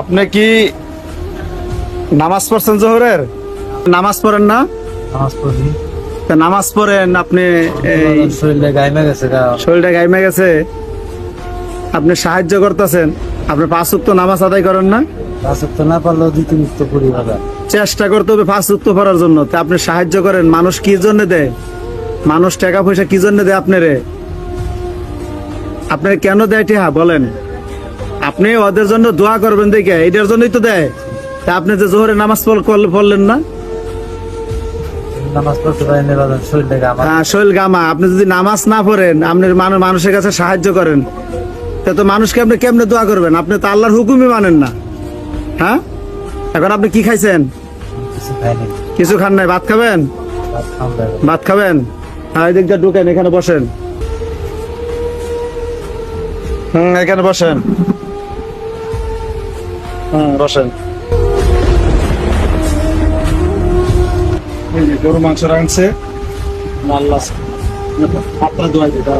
আপনি কি নামাজ পড়ছেন জোহরের? নামাজ পড়েন না? নামাজ পড়ি। তা নামাজ পড়েন আপনি, এই শরীরটা গাইমে গেছে গা। শরীরটা গাইমে গেছে, আপনি সাহায্য করতেছেন, আপনি 5 ওয়াক্ত নামাজ আদায় করেন না? পাঁচ ওয়াক্ত না পারলেও 2-3 ওয়াক্ত পড়ি বাবা। চেষ্টা করতে হবে 5 ওয়াক্ত পড়ার জন্য। তা আপনি সাহায্য করেন, মানুষ কি জন্য দেয়? মানুষ টাকা পয়সা কি জন্য দেয় আপনারে? আপনার কেন দেয় টিহা বলেন? আপনি ওদের জন্য দোয়া করবেন দেখে, এটার জন্যই তো দেয়। তা আপনি যে জোহরে নামাজ পড়লেন না? নামাজ পড়তে পারি না বাবা, শরীরটা গামা। হ্যাঁ, শৈল গামা। আপনি যদি নামাজ না পড়েন, আপনি মানুষের কাছে সাহায্য করেন, তা তো মানুষকে আপনি কেমনে দোয়া করবেন? আপনি তো আল্লাহর হুকুমই মানেন না। হ্যাঁ, এখন আপনি কি খাইছেন? কিছু খাইনি। কিছু খান নাই? ভাত খাবেন? ভাত খাওয়া যাবে। ভাত খাবেন? হ্যাঁ, এই দিকটা ঢুকেন, এখানে বসেন। এখানে বসেন। বসেন। এই যে গরু মাংস রাঁধছে, আল্লাহ হাতটা ধোয়াই দিতে।